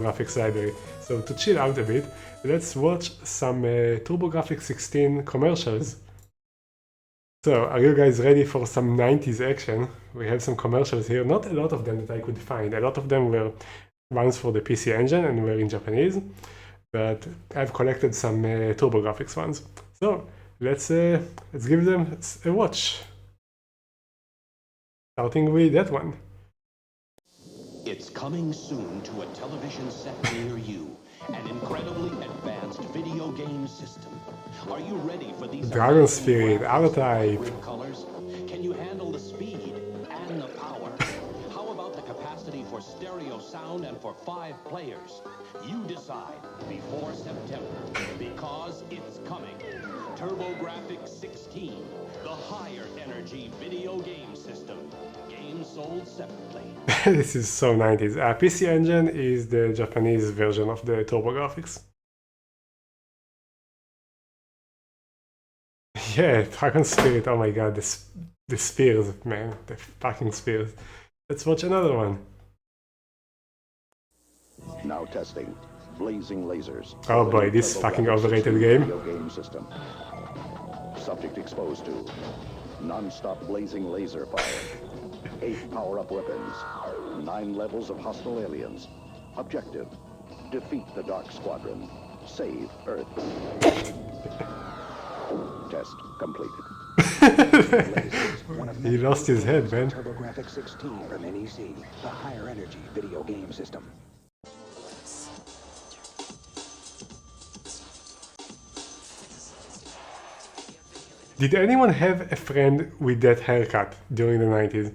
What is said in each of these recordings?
graphics library. So to chill out a bit, let's watch some TurboGrafx16 commercials. So, are you guys ready for some 90s action? We have some commercials here, not a lot of them that I could find. A lot of them were ones for the PC Engine and were in Japanese, but I've collected some TurboGrafx ones. So, let's give them a watch. Starting with that one. It's coming soon to a television set near you. An incredibly advanced video game system. Are you ready for these Dragon Spirit, R-Type. colors? Can you handle the speed and the power? How about the capacity for stereo sound and for 5 players? You decide before September, because it's coming. TurboGrafx16, the higher energy video game system. Games sold separately. This is so 90s. PC Engine is the Japanese version of the TurboGrafx. Yeah, Dragon Spirit, oh my god, the spears, man, the fucking spears. Let's watch another one. Now testing. Blazing lasers. Oh boy, this fucking overrated game. Video game system. Subject exposed to non-stop blazing laser fire. 8 power-up weapons. 9 levels of hostile aliens. Objective: defeat the Dark Squadron. Save Earth. Test completed. He lost his head, man. TurboGrafx16 from NEC, the higher energy video game system. Did anyone have a friend with that haircut during the 90s?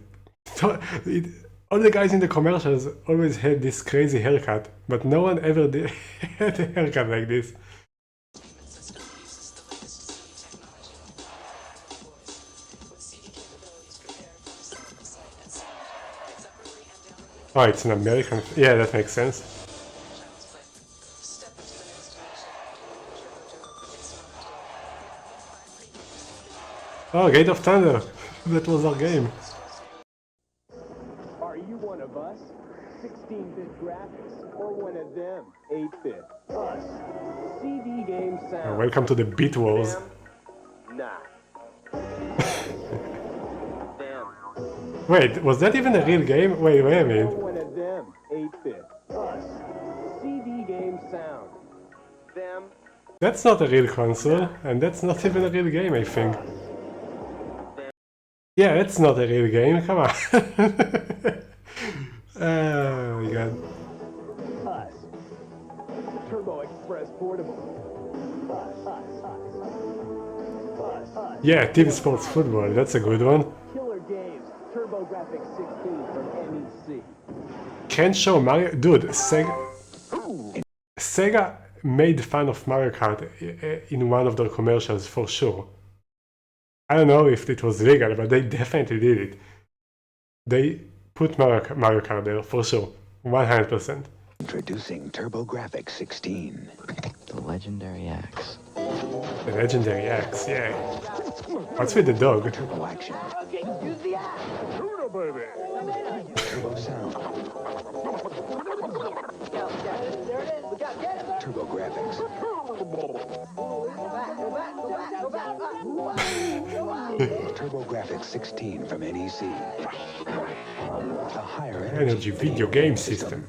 All the guys in the commercials always had this crazy haircut, but no one ever had a haircut like this. Oh, it's an American... Yeah, that makes sense. Oh, Gate of Thunder! That was our game. Are you one of us? 16-bit graphics, or one of them? 8-bit. Us. CD game sound. Welcome to the Beat Wars. Them? Nah. Them. Wait, was that even a real game? Wait a Or minute. one of them? 8-bit. Us. CD game sound. Them. That's not a real console, and that's not even a real game, I think. Yeah, it's not a real game, come on. Oh my god. Us. Turbo Express Portable. Us. Yeah, Team Sports Football, that's a good one. Killer Games. TurboGrafx16 from NEC. Can't show Mario... Dude, Sega made fun of Mario Kart in one of their commercials, for sure. I don't know if it was legal, but they definitely did it. They put Mario Kart there, for sure. 100%. Introducing TurboGrafx16. The legendary axe. The legendary axe, yeah. What's with the dog? Turbo action. Turbo sound. TurboGrafx. TurboGrafx16 from NEC. The higher Energy video game system.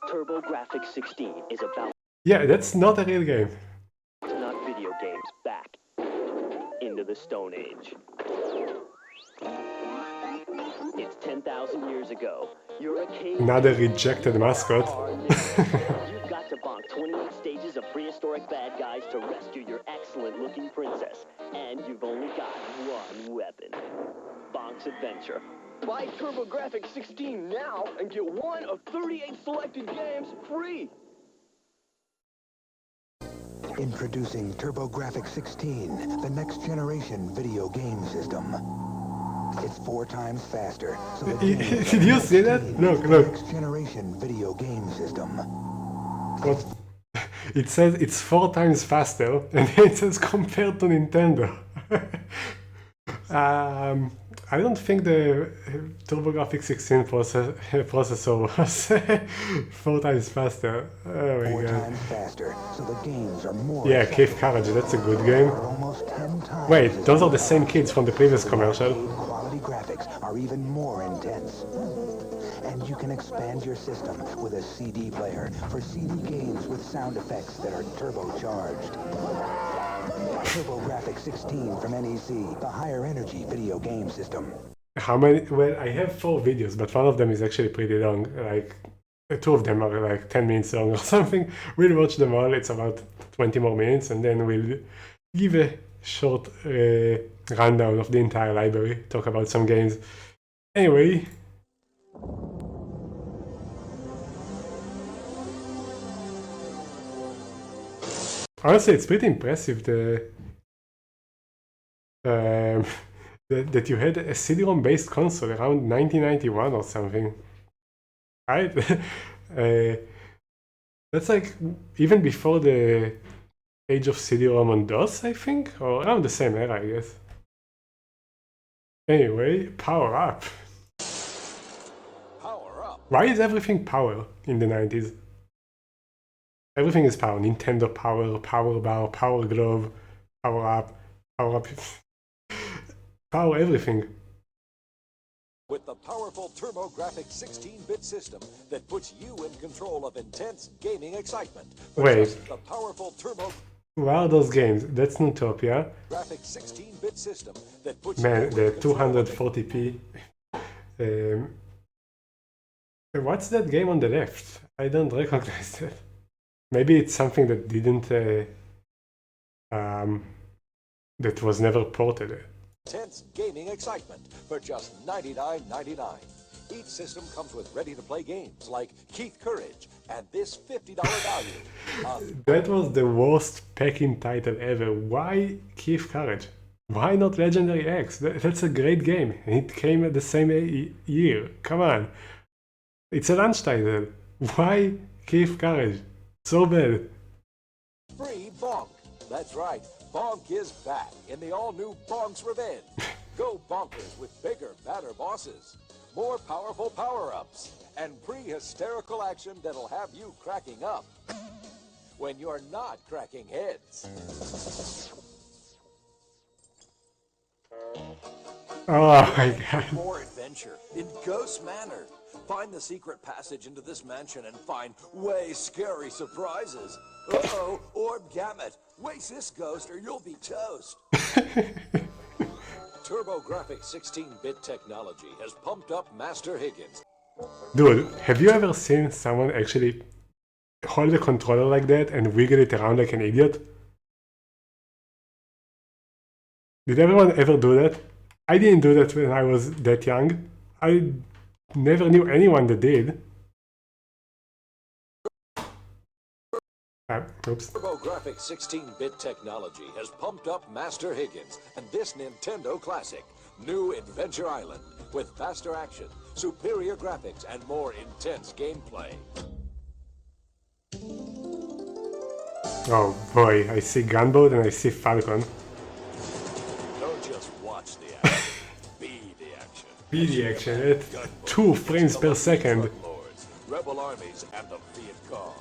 TurboGrafx16 is about Yeah, that's not a real game. to knock video games back into the Stone Age. It's 10,000 years ago. You're a cave. Another rejected mascot. You've got to bonk 28 stages of prehistoric bad guys to rescue your excellent-looking princess. And you've only got one weapon. Bonk's Adventure. Buy TurboGrafx16 now and get one of 38 selected games free. Introducing TurboGrafx16, the next generation video game system. It's 4 times faster. So that Did you see that? Look, look. Next generation video game system. What? It says it's 4 times faster, and then it says compared to Nintendo. I don't think the TurboGrafx16 processor was 4 times faster. Oh my 4 god. times faster, so the games are more Yeah, accessible. Cave Courage, that's a good game. Almost 10 times. Wait, as those are many the same hours. kids from the previous commercial. Quality graphics are even more intense. And you can expand your system with a CD player for CD games with sound effects that are turbocharged. TurboGrafx16 from NEC, the higher energy video game system. How many? Well, I have 4 videos, but one of them is actually pretty long. Like, 2 of them are like 10 minutes long or something. We'll watch them all. It's about 20 more minutes, and then we'll give a short rundown of the entire library, talk about some games. Anyway. Honestly, it's pretty impressive that you had a CD-ROM based console around 1991 or something, right? That's like even before the age of CD-ROM on DOS, I think, or around the same era, I guess. Anyway, power up. Power up. Why is everything power in the 90s? Everything is power. Nintendo power, power bar, power glove, power up, power everything. With the powerful TurboGrafx 16-bit system that puts you in control of intense gaming excitement. Wait. The powerful TurboGrafx What are those games? That's Nutopia. 16-bit system that puts Man, you the in control of 240p. What's that game on the left? I don't recognize that. Maybe it's something that didn't, that was never ported. intense gaming excitement for just $99.99. Each system comes with ready-to-play games like Keith Courage and this $50 value. That was the worst pack-in title ever. Why Keith Courage? Why not Legendary X? That's a great game. And it came at the same year. Come on. It's a launch title. Why Keith Courage? So bad. Free Bonk. That's right. Bonk is back in the all-new Bonk's Revenge. Go bonkers with bigger, badder bosses, more powerful power-ups, and pre-hysterical action that'll have you cracking up when you're not cracking heads. Oh my god. More adventure in Ghost Manor. Find the secret passage into this mansion and find way scary surprises. Uh-oh, Orb Gamut. Waste this ghost or you'll be toast. TurboGrafx 16-bit technology has pumped up Master Higgins. Dude, have you ever seen someone actually hold a controller like that and wiggle it around like an idiot? Did everyone ever do that? I didn't do that when I was that young. I never knew anyone that did. Oops. TurboGrafx 16-bit technology has pumped up Master Higgins and this Nintendo classic, New Adventure Island, with faster action, superior graphics, and more intense gameplay. Oh boy, I see Gunboat and I see Falcon. Don't just watch the action, be the action. Be the action at 2 frames per second. Lords, rebel armies, and the Viet Cong.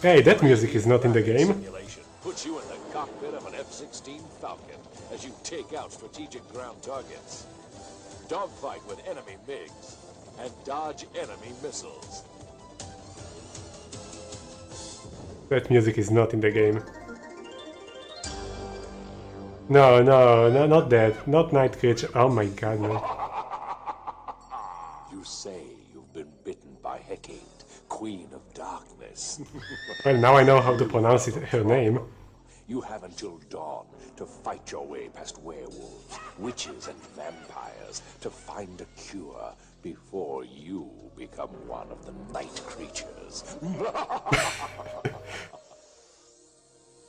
Hey, that music is not in the game. Simulation puts you in the cockpit of an F-16 Falcon as you take out strategic ground targets, dogfight with enemy MiGs, and dodge enemy missiles. That music is not in the game. No, not that. Not Night Creature. Oh my god, no. You say you've been bitten by Hecate, Queen of Darkness. Well, now I know how to pronounce her name. You have until dawn to fight your way past werewolves, witches, and vampires to find a cure before you become one of the night creatures.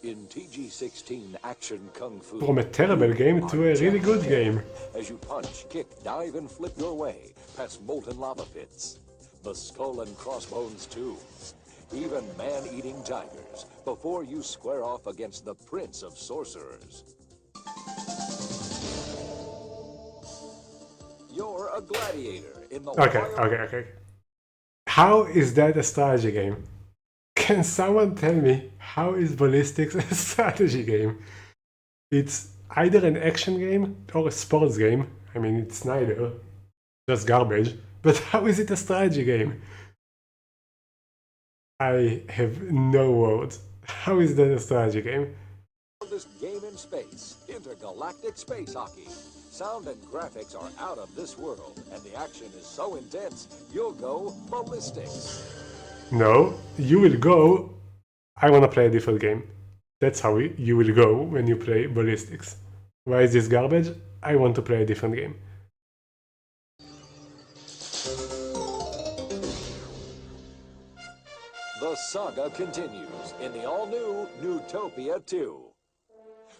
In TG-16 action kung fu, From a terrible game to a really good game. as you punch, kick, dive, and flip your way past molten lava pits, the skull and crossbones too, even man-eating tigers, before you square off against the Prince of Sorcerers. a gladiator in the Okay. How is that a strategy game? Can someone tell me how is Ballistics a strategy game? It's either an action game or a sports game. I mean, it's neither. Just garbage. But how is it a strategy game? I have no words. How is that a strategy game? This game in space, intergalactic space hockey. Sound and graphics are out of this world, and the action is so intense, you'll go ballistics. No, you will go, I want to play a different game. That's how you will go when you play Ballistics. Why is this garbage? I want to play a different game. The saga continues in the all-new Newtopia 2.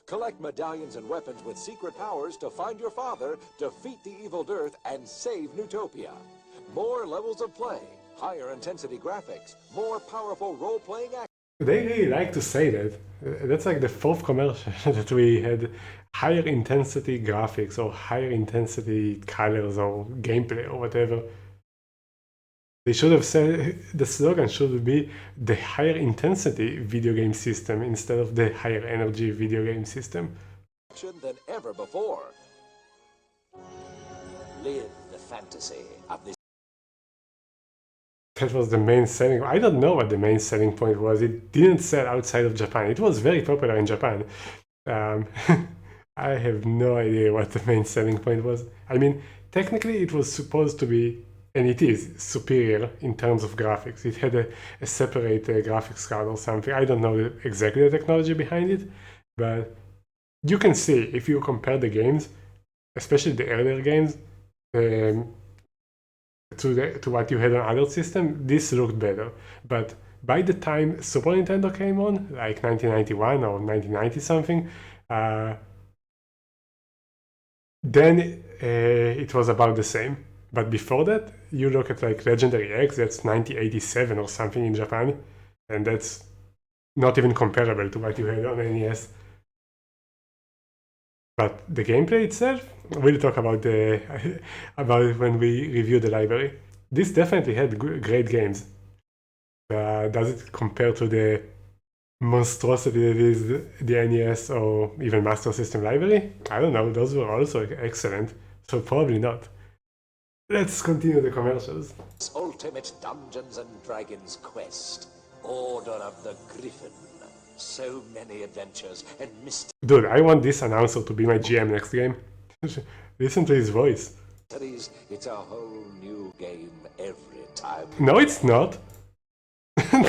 Collect medallions and weapons with secret powers to find your father, defeat the evil Dearth, and save Newtopia. More levels of play, higher intensity graphics, more powerful role-playing action. They really like to say that. That's like the fourth commercial that we had higher intensity graphics or higher intensity colors or gameplay or whatever. They should have said the slogan should be the higher intensity video game system instead of the higher energy video game system. Than ever before. Live the fantasy of this. That was the main selling. I don't know what the main selling point was. It didn't sell outside of Japan. It was very popular in Japan. I have no idea what the main selling point was. I mean, technically it was supposed to be, and it is, superior in terms of graphics. It had a separate graphics card or something. I don't know exactly the technology behind it, but you can see if you compare the games, especially the earlier games, to what you had on other systems, this looked better. But by the time Super Nintendo came on, like 1991 or 1990 something, then it was about the same. But before that, you look at like Legendary X, that's 1987 or something in Japan, and that's not even comparable to what you had on NES. But the gameplay itself, we'll talk about about it when we review the library. This definitely had great games. Does it compare to the monstrosity that is the NES or even Master System library? I don't know, those were also excellent, so probably not. Let's continue the commercials. Ultimate Dungeons and Dragons quest. Order of the Griffin. So many adventures and mysteries. Dude, I want this announcer to be my GM next game. Listen to his voice. It's a whole new game every time. No, it's not.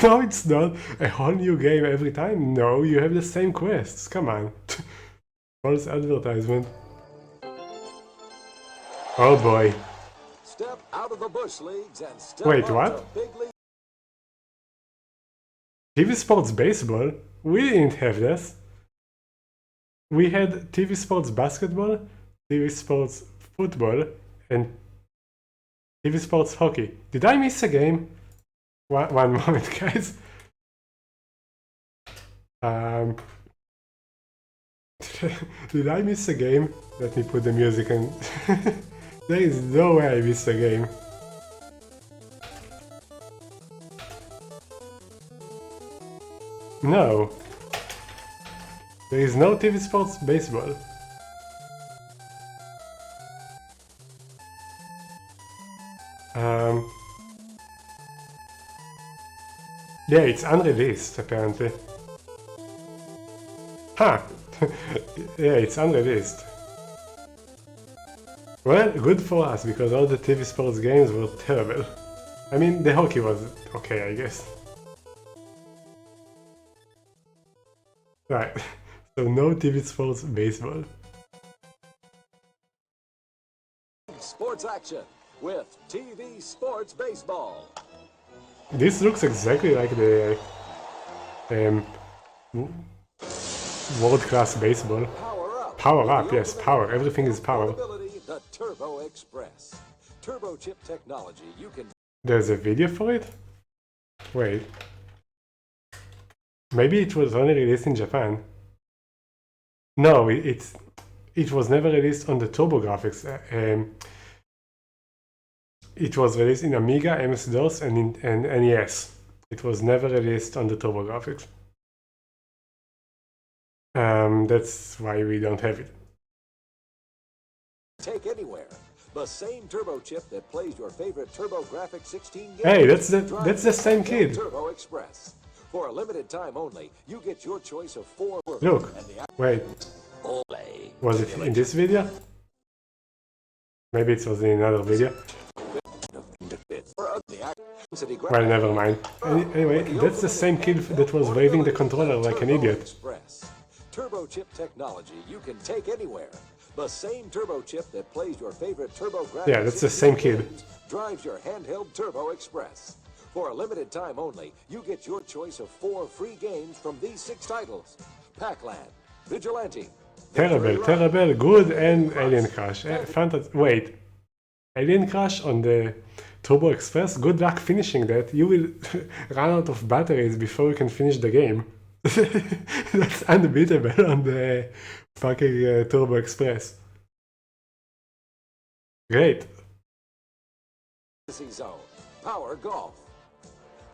No, it's not. A whole new game every time? No, you have the same quests. Come on. False advertisement. Oh boy. Step out of the bush leagues and step Wait, up what? to big league. TV Sports Baseball? We didn't have this. We had TV Sports Basketball, TV Sports Football, and TV Sports Hockey. Did I miss a game? One moment, guys. Did I miss a game? Let me put the music on. There is no way I missed a game. No. There is no TV Sports Baseball. Yeah, it's unreleased, apparently. Huh. Yeah, it's unreleased. Well, good for us, because all the TV Sports games were terrible. I mean, the hockey was okay, I guess. Right, so no TV Sports Baseball. Sports action with TV Sports Baseball. This looks exactly like the world-class baseball. Power up, yes, power. Everything is power. The Turbo Express. Turbo chip technology you can. There's a video for it? Wait. Maybe it was only released in Japan. No, it was never released on the TurboGrafx. it was released in Amiga, MS-DOS, and NES. It was never released on the TurboGrafx. That's why we don't have it. Take anywhere. The same turbo chip that plays your favorite TurboGrafx16 games. Hey, that's the same kid. Turbo Express. For a limited time only, you get your choice of 4. Look, wait. Was it in this video? Maybe it was in another video. Well, never mind. Anyway, that's the same kid that was waving the controller like an idiot. Turbo chip technology you can take anywhere. The same turbo chip that plays your favorite TurboGrafx. Yeah, that's the same kid. Drives your handheld Turbo Express. For a limited time only, you get your choice of 4 free games from these 6 titles: Pac-Land, Vigilante, Terrible, good, and Alien Crash. Wait, Alien Crash on the Turbo Express? Good luck finishing that. You will run out of batteries before you can finish the game. That's unbeatable on the fucking Turbo Express. Great. Zone, Power Golf.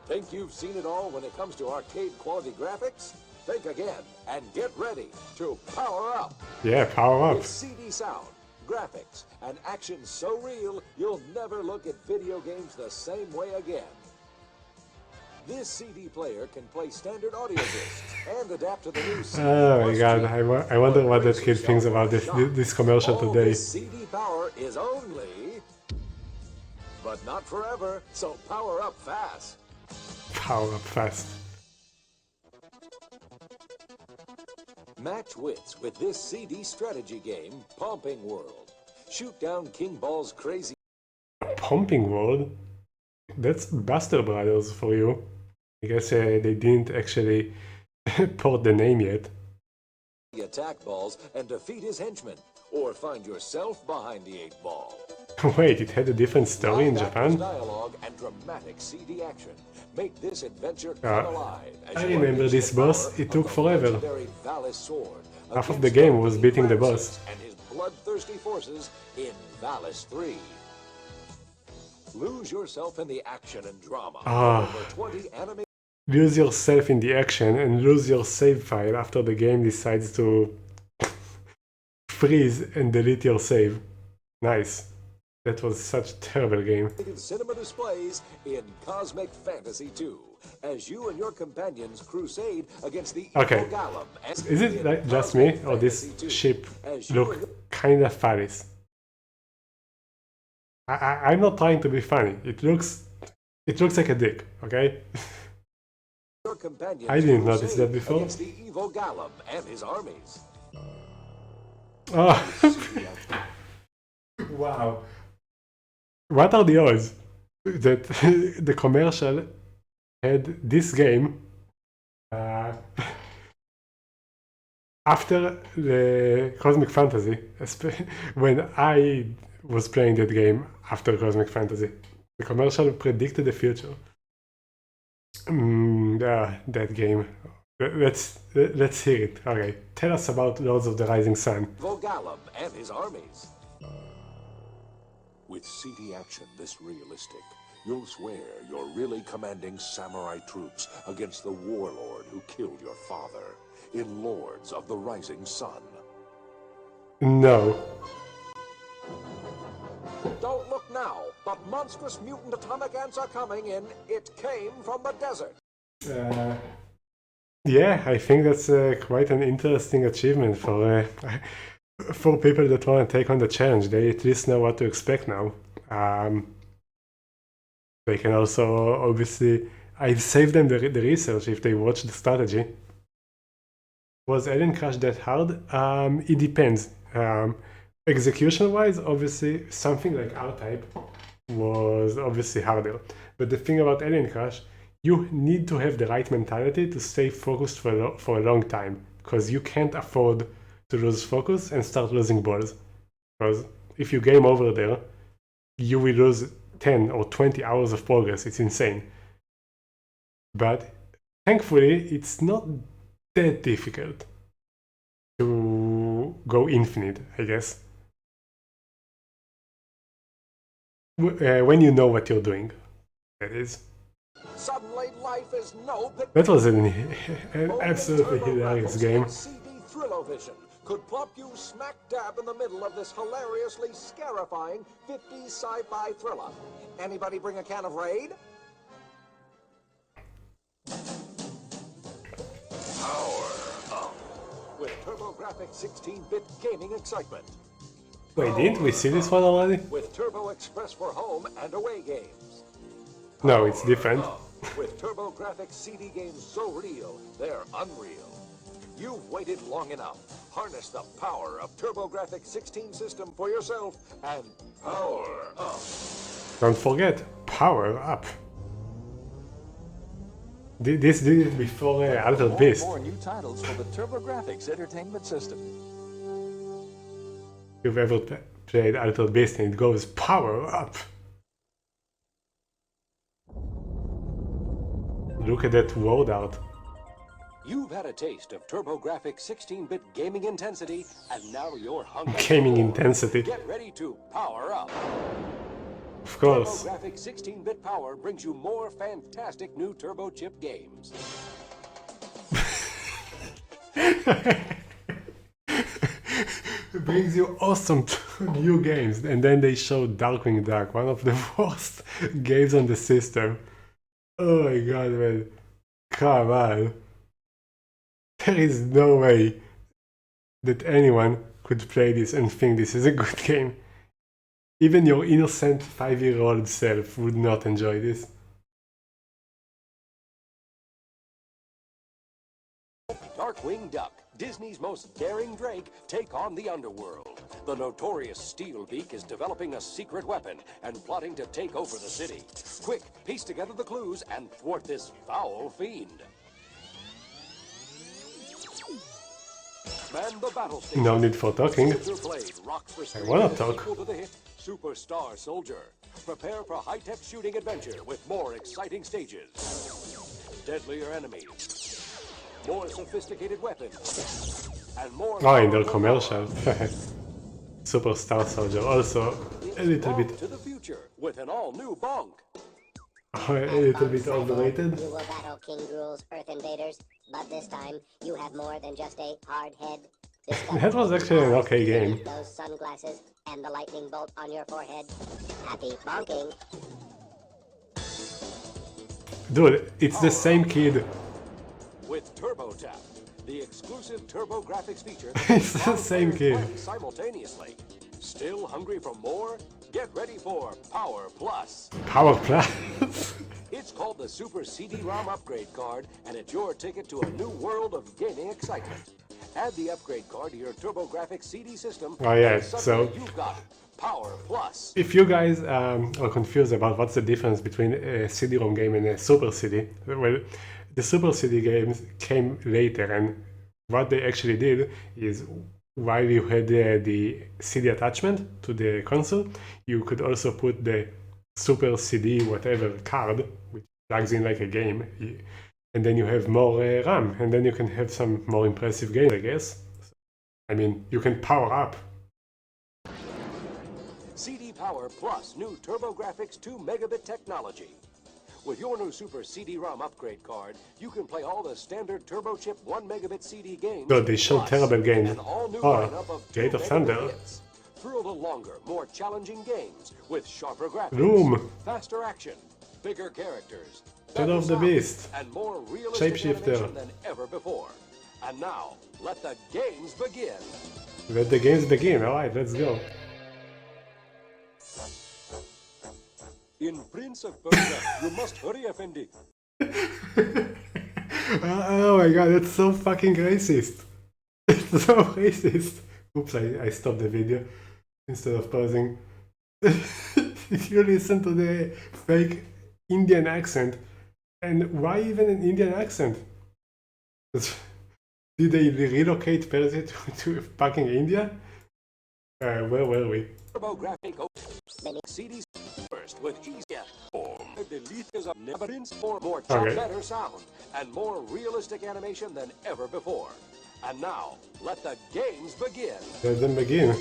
Think you've seen it all when it comes to arcade quality graphics? Think again and get ready to power up. Yeah, power up. With CD sound, graphics, and action so real, you'll never look at video games the same way again. This CD player can play standard audio discs and adapt to the new CD. Oh my god, I wonder what that kid thinks about this commercial today. This CD power is only, but not forever, so power up fast. Power up fast. Match wits with this CD strategy game, Pumping World. Shoot down King Ball's crazy... Pumping World? That's Buster Brothers for you. I guess they didn't actually port the name yet. Attack balls and defeat his henchmen, or find yourself behind the 8 ball. Wait, it had a different story in Japan? Dialogue and dramatic CD action. Make this adventure come alive. I remember this boss, it took forever. Half of the game was beating the boss. And his bloodthirsty forces in Valis 3. Lose yourself in the action and drama. Over 20 anime. Lose yourself in the action and lose your save file after the game decides to freeze and delete your save. Nice. That was such a terrible game. Cinema displays in Cosmic Fantasy 2 as you and your companions crusade against the Okay. evil Golem. Is it like just me or this ship look kinda funny? I'm not trying to be funny. It looks like a dick, okay? I didn't notice that before. The evil Golem and his armies. Oh. Wow. What are the odds that the commercial had this game after the Cosmic Fantasy, when I was playing that game after Cosmic Fantasy? The commercial predicted the future. That game. Let's hear it. Okay, tell us about Lords of the Rising Sun. Evil Golem and his armies. With CD action this realistic, you'll swear you're really commanding samurai troops against the warlord who killed your father in Lords of the Rising Sun. No. Don't look now, but monstrous mutant atomic ants are coming in. It came from the desert. Yeah, I think that's quite an interesting achievement for people that want to take on the challenge. They at least know what to expect now. They can also, obviously, I've saved them the research if they watch the strategy. Was Alien Crash that hard? It depends. Execution-wise, obviously, something like R-Type was obviously harder. But the thing about Alien Crash, you need to have the right mentality to stay focused for a long time, because you can't afford to lose focus and start losing balls. Because if you game over there, you will lose 10 or 20 hours of progress. It's insane. But thankfully, it's not that difficult to go infinite, I guess. when you know what you're doing. That is. Suddenly, life is no picnic. That was an absolutely hilarious game. CD Thrill-O-Vision could plop you smack dab in the middle of this hilariously scarifying 50s sci-fi thriller. Anybody bring a can of Raid? Power up with TurboGrafx 16-bit gaming excitement. Wait, didn't we see this one already? With Turbo Express for home and away games. No, it's different. With TurboGrafx CD games so real, they're unreal. You've waited long enough. Harness the power of TurboGrafx 16 system for yourself and power up. Don't forget, power up. This did it before Altered Beast. More new titles for the TurboGrafx Entertainment System. If you've ever played Altered Beast and it goes power up. Look at that word art. You've had a taste of TurboGrafx 16-bit gaming intensity, and now you're hungry. Gaming intensity. Get ready to power up. Of course. TurboGrafx 16-bit power brings you more fantastic new turbo chip games. It brings you awesome new games, and then they show Darkwing Duck, one of the worst games on the system. Oh my god, man. Come on. There is no way that anyone could play this and think this is a good game. Even your innocent 5-year-old self would not enjoy this. Darkwing Duck, Disney's most daring Drake, take on the underworld. The notorious Steelbeak is developing a secret weapon and plotting to take over the city. Quick, piece together the clues and thwart this foul fiend. Man the battle station. No need for talking. I wanna talk. To the hit Superstar Soldier. Prepare for high-tech shooting adventure with more exciting stages. Deadlier enemies. More sophisticated weapons. And more... Oh, in their commercial. Superstar Soldier, also a little bit... to the future with an all-new bonk. A little bit overrated. You will battle King Gruul's Earth Invaders, but this time you have more than just a hard head. That was actually an okay game. Those sunglasses and the lightning bolt on your forehead. Happy bonking. Dude, it's the same kid. With TurboTap, the exclusive TurboGrafx feature. It's the same kid. Simultaneously. Still hungry for more? Get ready for Power Plus. Power Plus. It's called the Super CD-ROM Upgrade Card, and it's your ticket to a new world of gaming excitement. Add the upgrade card to your TurboGrafx CD system. Oh yeah, and suddenly so you've got Power Plus. if you guys are confused about what's the difference between a CD-ROM game and a Super CD, well, the Super CD games came later, and what they actually did is while you had the CD attachment to the console, you could also put the Super CD whatever card, which plugs in like a game, and then you have more RAM, and then you can have some more impressive games, I guess. I mean, you can power up. CD Power Plus new TurboGrafx 2 megabit technology. With your new Super CD-ROM upgrade card, you can play all the standard Turbo Chip 1 megabit CD games. So they show terrible games. An all-new Oh, lineup of Gate 2 of Thunder. megabit hits. Thrill to longer, more challenging games with sharper graphics, Doom. faster action, bigger characters, Shadow of the better Beast. sound, and more realistic Shapeshifter. animation than ever before. And now, let the games begin. Let the games begin. Alright, let's go. In Prince of Persia, you must hurry, Effendi. Oh my god, that's so fucking racist. It's so racist. Oops, I stopped the video instead of pausing. You listen to the fake Indian accent. And why even an Indian accent? Did they relocate Persia to fucking India? Where were we? TurboGrafx CDs first with easier form. Delicious of labyrinths for more Okay. better sound and more realistic animation than ever before. And now, let the games begin. Let them begin.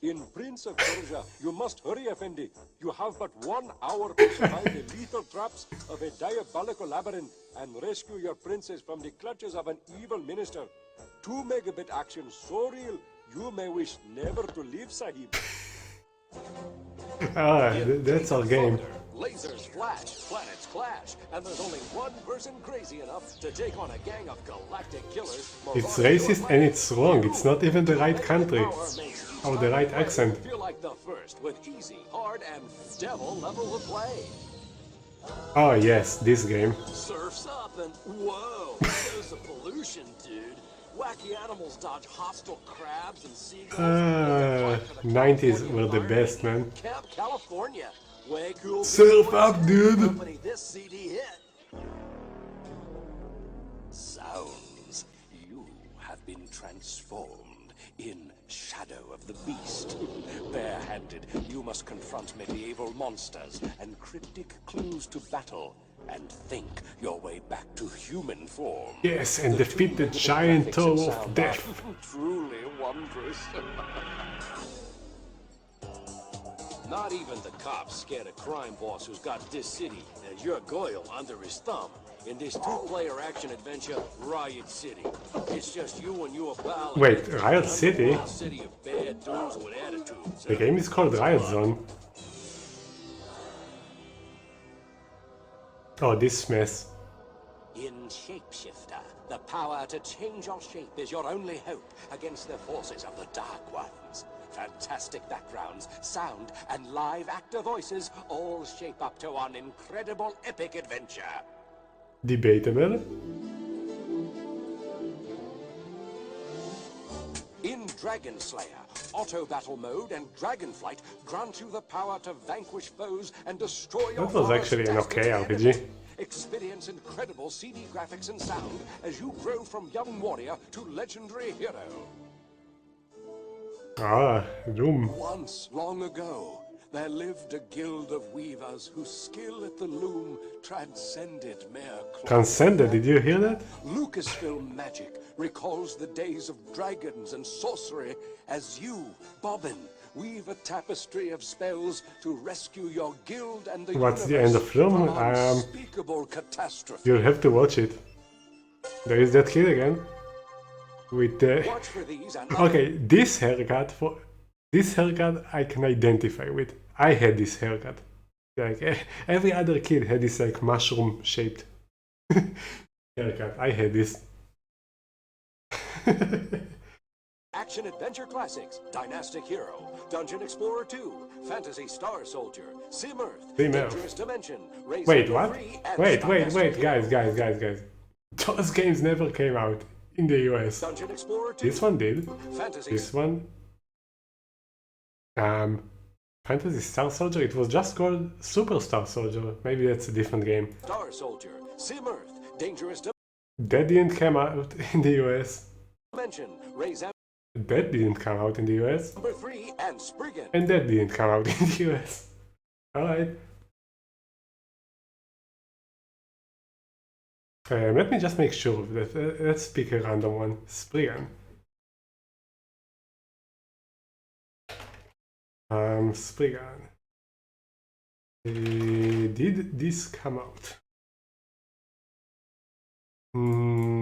In Prince of Persia, you must hurry, Effendi. You have but 1 hour to survive the lethal traps of a diabolical labyrinth and rescue your princess from the clutches of an evil minister. 2 megabit action so real, you may wish never to live, Sahib. That's our game. Lasers flash, planets clash, and there's only one person crazy enough to take on a gang of galactic killers. It's racist and it's wrong. It's not even the right country or the right accent. Feel like the first with easy, hard, and devil level of play. Oh yes, this game. Surfs up and whoa, there's the pollution, dude. Wacky animals dodge hostile crabs and seagulls. 90s were the best, man. Camp California. Way cool. Surf up, dude. Company this CD hit. Sounds. You have been transformed in Shadow of the Beast. Barehanded, you must confront medieval monsters and cryptic clues to battle and think your way back to human form. Yes, and defeat the giant toe of death. Truly wondrous. Not even the cops scared a crime boss who's got this city and your Goyle under his thumb. In this 2-player action adventure, Riot City. It's just you and your pal. Wait, Riot City? City of bad dudes with attitudes. The game is called Riot Zone. Oh, this mess. In Shapeshifter, the power to change your shape is your only hope against the forces of the Dark Ones. Fantastic backgrounds, sound, and live actor voices all shape up to an incredible epic adventure. Debatable. In Dragon Slayer, auto battle mode and Dragonflight grant you the power to vanquish foes and destroy your That was actually an okay RPG. Experience incredible CD graphics and sound as you grow from young warrior to legendary hero. Ah, Doom. Once, long ago, there lived a guild of weavers whose skill at the loom transcended mere cloth. Transcended, did you hear that? Lucasfilm magic recalls the days of dragons and sorcery as you, Bobbin, weave a tapestry of spells to rescue your guild and the What's the end of film? unspeakable catastrophe. You'll have to watch it. There is that kid again. With the... Watch for these and Okay, this haircut I can identify with. I had this haircut. Like every other kid had this like mushroom shaped haircut. I had this. Action Adventure Classics, Dynastic Hero, Dungeon Explorer 2, Fantasy Star Soldier, Sim Earth, Dangerous Dimension, Wait, what? Wait, guys. Those games never came out in the US. Dungeon Explorer 2, This one did. Fantasy This one. Fantasy Star Soldier, it was just called Super Star Soldier. Maybe that's a different game. Star Soldier, Sim Earth, Dangerous That didn't come out in the US. Dimension, Raise That didn't come out in the US. Number 3, and Spriggan. And that didn't come out in the US. Alright. Let me just make sure that let's pick a random one. Spriggan. Spriggan. Did this come out?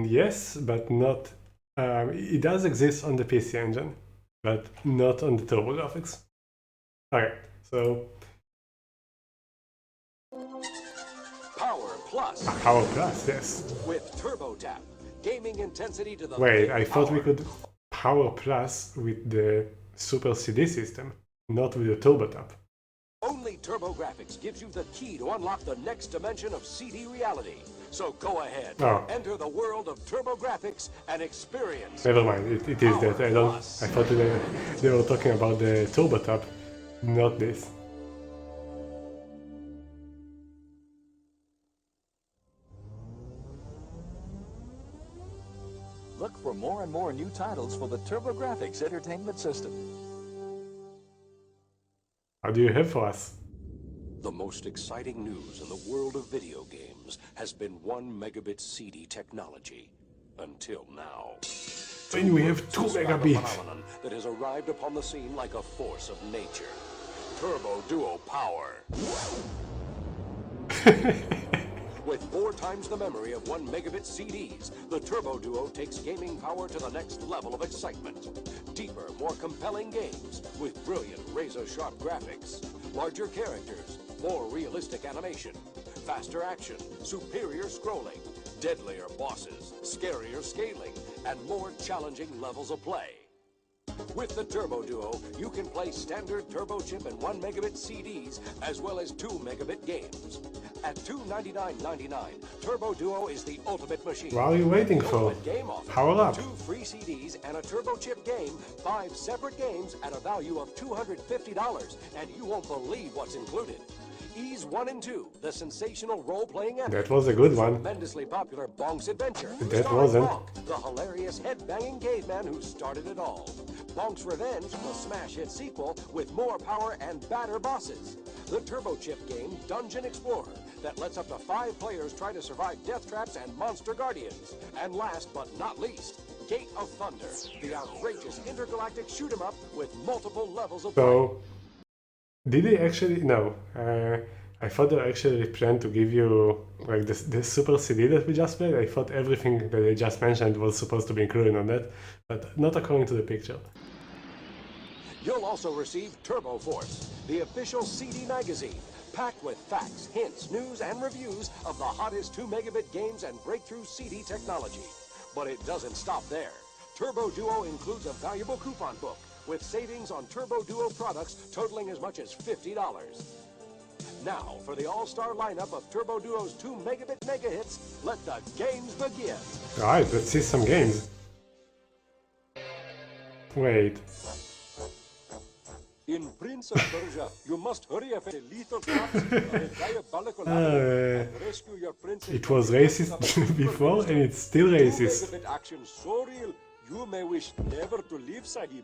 Yes, but not. It does exist on the PC Engine, but not on the TurboGrafx. Okay, so Power Plus. Power Plus, yes. With Turbo Tap, gaming intensity to the Wait, I thought we could Power Plus with the Super CD system, not with the Turbo Tap. Only TurboGrafx gives you the key to unlock the next dimension of CD reality. So go ahead, enter the world of TurboGrafx and experience. Never mind, it is that. I thought they were talking about the Turbo Tap, not this. Look for more and more new titles for the TurboGrafx entertainment system. What do you have for us? The most exciting news in the world of video games has been 1 megabit CD technology. Until now. And we have 2 megabit. Phenomenon that has arrived upon the scene like a force of nature. Turbo Duo Power. With 4 times the memory of 1 megabit CDs, the Turbo Duo takes gaming power to the next level of excitement. Deeper, more compelling games with brilliant razor-sharp graphics, larger characters, more realistic animation, faster action, superior scrolling, deadlier bosses, scarier scaling, and more challenging levels of play. With the Turbo Duo, you can play standard turbo chip and 1 megabit CDs, as well as 2 megabit games. At $299.99, Turbo Duo is the ultimate machine. What are you waiting for? Power up. 2 free CDs and a turbo chip game, 5 separate games at a value of $250, and you won't believe what's included. Ease 1 and 2, the sensational role-playing epic. That was a good one. Tremendously popular Bonk's Adventure. That wasn't. Bonk, the hilarious head-banging caveman who started it all. Bonk's Revenge, the smash hit sequel with more power and badder bosses. The turbo chip game Dungeon Explorer that lets up to 5 players try to survive death traps and monster guardians. And last but not least, Gate of Thunder, the outrageous intergalactic shoot-'em-up with multiple levels of play. So, did they actually? No. I thought they actually planned to give you like this super CD that we just played. I thought everything that they just mentioned was supposed to be included on that, but not according to the picture. You'll also receive Turbo Force, the official CD magazine, packed with facts, hints, news, and reviews of the hottest 2 megabit games and breakthrough CD technology. But it doesn't stop there. Turbo Duo includes a valuable coupon book with savings on Turbo Duo products totaling as much as $50. Now, for the all-star lineup of Turbo Duo's 2 megabit mega hits, let the games begin. Alright, let's see some games. Wait. In Prince of Persia, you must hurry up a lethal trap, a diabolical and rescue your princess. It was racist before and it's still racist. 2 megabit action so real, you may wish never to leave, Sahib.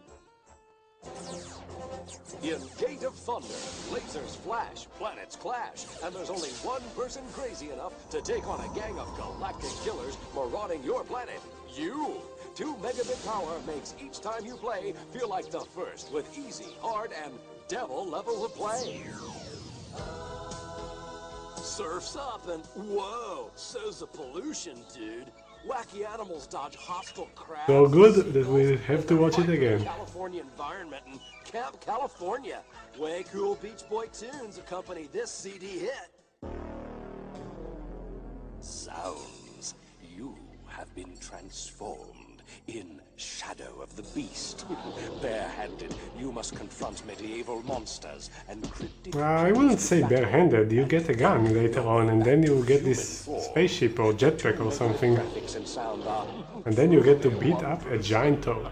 In Gate of Thunder, lasers flash, planets clash, and there's only one person crazy enough to take on a gang of galactic killers marauding your planet. You! 2 megabit power makes each time you play feel like the first with easy, hard, and devil levels of play. Surf's up and whoa, so's the pollution, dude. Wacky animals dodge hostile crabs. So good that we have to watch it again. California environment and Camp California. Way cool Beach Boy tunes accompany this CD hit. Sounds, you have been transformed in Shadow of the Beast. Barehanded, you must confront medieval monsters and cryptic... I wouldn't say barehanded. You get a gun later on and then you get this spaceship or jetpack or something. And then you get to beat up a giant toad.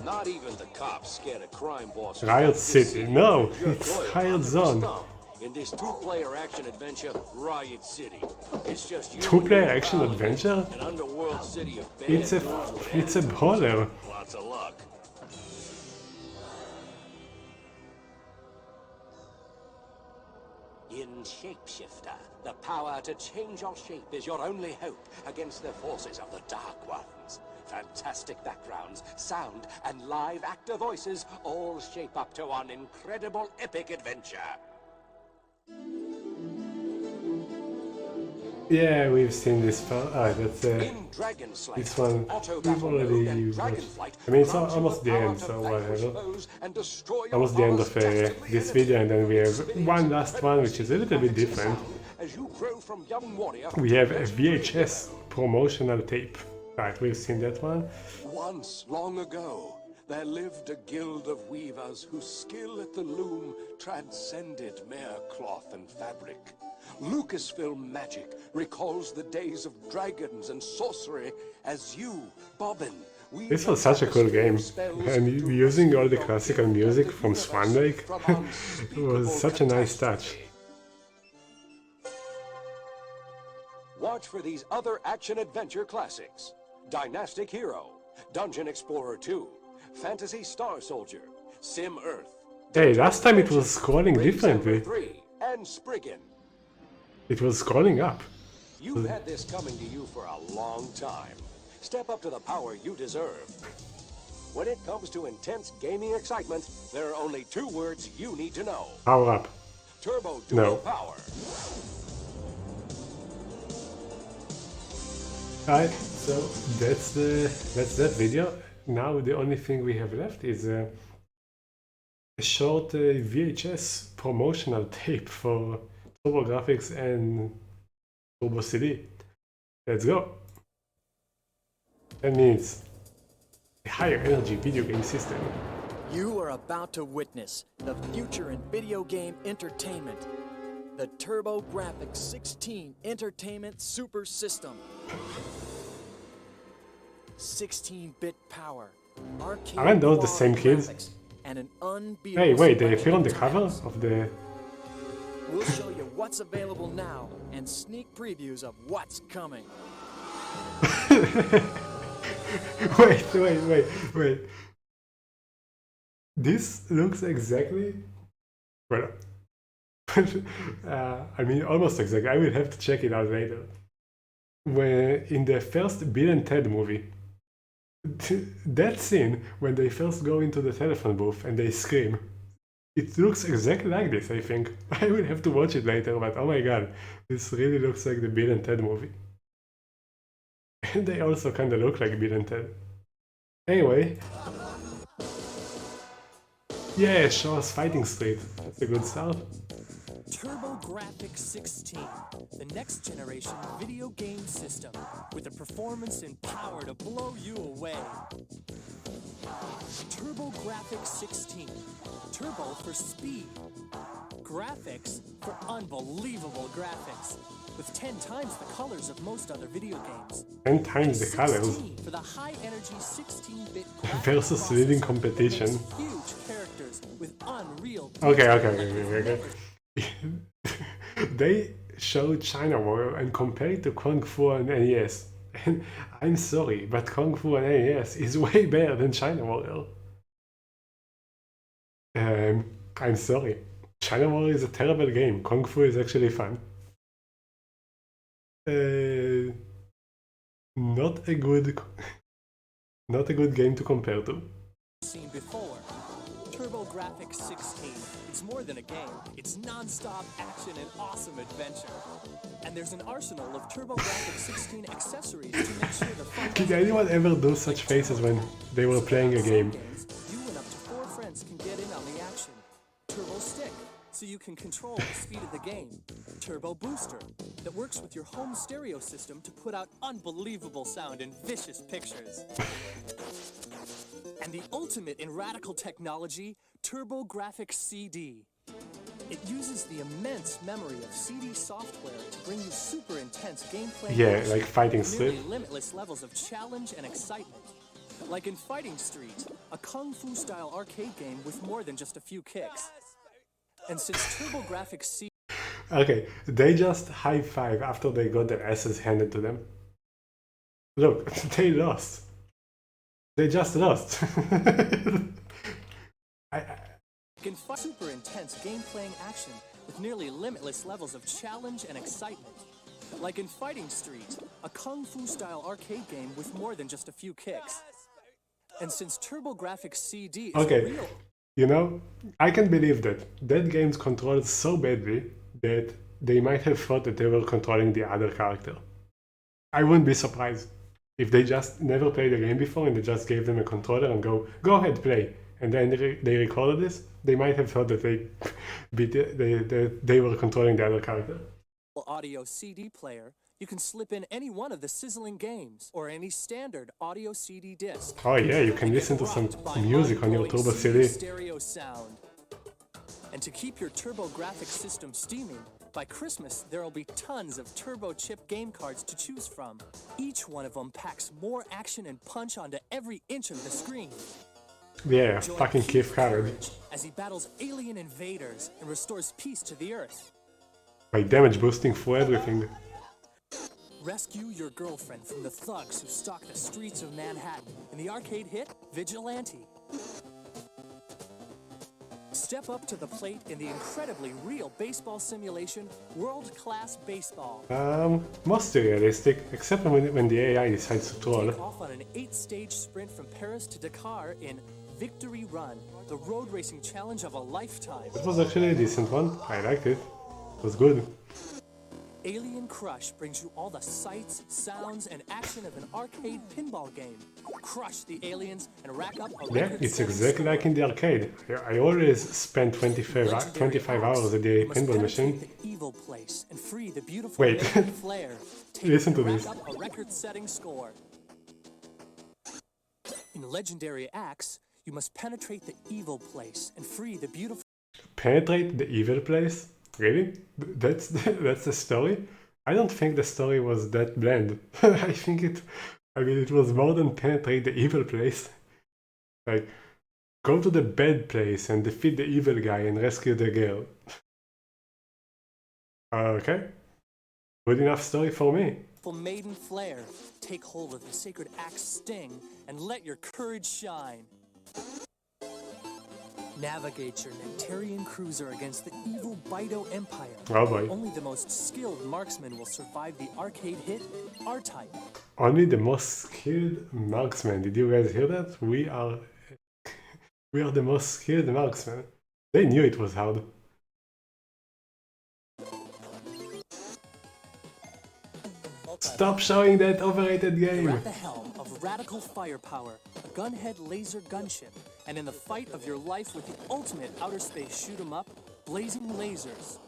Not even the cops scared of crime bosses. Riot City. No, it's Riot Zone. In this 2-player action adventure, Riot City. It's just 2-player action adventure? An underworld city of It's a brawler. Lots of luck. In Shapeshifter, the power to change your shape is your only hope against the forces of the Dark Ones. Fantastic backgrounds, sound, and live actor voices all shape up to one incredible epic adventure. Yeah, we've seen this part. That's this one we've already watched. I mean, it's almost the end, so whatever. Almost the end of this video, and then we have one last one, which is a little bit different. We have a VHS promotional tape. Right, we've seen that one. Once, long ago, there lived a guild of weavers whose skill at the loom transcended mere cloth and fabric. Lucasfilm Magic recalls the days of dragons and sorcery as you, Bobbin, this was such a cool game, and using all the classical music from Swan Lake was such a nice touch. Watch for these other action-adventure classics. Dynastic Hero, Dungeon Explorer 2, Fantasy Star Soldier, Sim Earth. Hey, last time it was scrolling differently. And Spriggan. It was scrolling up. You've had this coming to you for a long time. Step up to the power you deserve. When it comes to intense gaming excitement, there are only two words you need to know. Power up. Turbo Dual No. Power. Alright, so that's that video. Now the only thing we have left is a short VHS promotional tape for TurboGrafx and Turbo CD. Let's go. 10 minutes. A higher energy video game system. You are about to witness the future in video game entertainment. The TurboGrafx16 Entertainment Super System. 16-bit power, arcade Aren't those the same kids? graphics, and an unbeatable Hey, wait, they selection appear on of the cover titles. of the... We'll show you what's available now and sneak previews of what's coming. Wait. This looks exactly... Well, I mean, almost exactly. I will have to check it out later. When in the first Bill and Ted movie, that scene when they first go into the telephone booth and they scream, it looks exactly like this, I think. I will have to watch it later, but oh my god, this really looks like the Bill and Ted movie. And they also kinda look like Bill and Ted. Anyway. Yeah, show us Fighting Street. That's a good start. TurboGrafx16, the next generation video game system with the performance and power to blow you away. TurboGrafx16, turbo for speed, graphics for unbelievable graphics, with 10 times the colors of most other video games. 10 times the colors. For the high energy 16-bit Versus leading competition. huge characters with unreal. Okay. They showed China Warrior and compared it to Kung Fu on NES. And I'm sorry, but Kung Fu on NES is way better than China Warrior. I'm sorry. China Warrior is a terrible game. Kung Fu is actually fun. Not a good game to compare to. Seen before. TurboGrafx16. It's more than a game. It's non-stop action and awesome adventure. And there's an arsenal of TurboGrafx16 accessories to make sure the fun. Did anyone ever do such faces when they were playing a game? You and up to 4 friends can get in on the action. Turbo Stick, so you can control the speed of the game. Turbo Booster, that works with your home stereo system to put out unbelievable sound and vicious pictures. And the ultimate in radical technology, TurboGrafx CD. It uses the immense memory of CD software to bring you super intense gameplay. Yeah, like Fighting with Street. nearly limitless levels of challenge and excitement. Like in Fighting Street, a Kung Fu style arcade game with more than just a few kicks. And since TurboGrafx CD. Okay, they just high five after they got their asses handed to them. Look, they lost. They just lost. Can fight super intense game-playing action with nearly limitless levels of challenge and excitement. Like in Fighting Street, a Kung Fu style arcade game with more than just a few kicks. And since TurboGrafx CD is Okay, real. you know, I can believe that. That game's controlled so badly that they might have thought that they were controlling the other character. I wouldn't be surprised if they just never played the game before and they just gave them a controller and go ahead, play. And then they recorded this, they might have thought that they were controlling the other character. Audio CD player, you can slip in any one of the sizzling games or any standard audio CD disc. Oh yeah, you can listen to some music on your Turbo CD. Stereo sound. And to keep your TurboGrafx system steaming, by Christmas there will be tons of Turbo Chip game cards to choose from. Each one of them packs more action and punch onto every inch of the screen. Yeah, Join fucking Keith Carrad. as he battles alien invaders and restores peace to the Earth. By damage boosting for everything. Rescue your girlfriend from the thugs who stalk the streets of Manhattan in the arcade hit Vigilante. Step up to the plate in the incredibly real baseball simulation, World Class Baseball. Mostly realistic, except when the AI decides to troll. Take off on an 8-stage sprint from Paris to Dakar in Victory Run, the road racing challenge of a lifetime. It was actually a decent one. I liked it. It was good. Alien Crush brings you all the sights, sounds, and action of an arcade pinball game. Crush the aliens and rack up a Yeah, it's exactly like in the arcade. I always spend 25 hours at the pinball machine. The evil place and free the beautiful Wait, Flair. listen to this. Rack up a record-setting score. In Legendary Axe, you must penetrate the evil place and free the beautiful... Penetrate the evil place? Really? That's the story? I don't think the story was that bland. I mean, it was more than penetrate the evil place. Like, go to the bad place and defeat the evil guy and rescue the girl. Okay. Good enough story for me. Maiden Flair. Take hold of the sacred axe sting and let your courage shine. Navigate your Nectarian cruiser against the evil Bido Empire. Oh boy. Only the most skilled marksman will survive the arcade hit R-Type. Only the most skilled marksman. Did you guys hear that? We are the most skilled marksmen. They knew it was hard. Stop showing that overrated game! You're at the helm of radical firepower, a gunhead laser gunship, and in the fight of your life with the ultimate outer space shoot-'em-up, blazing lasers.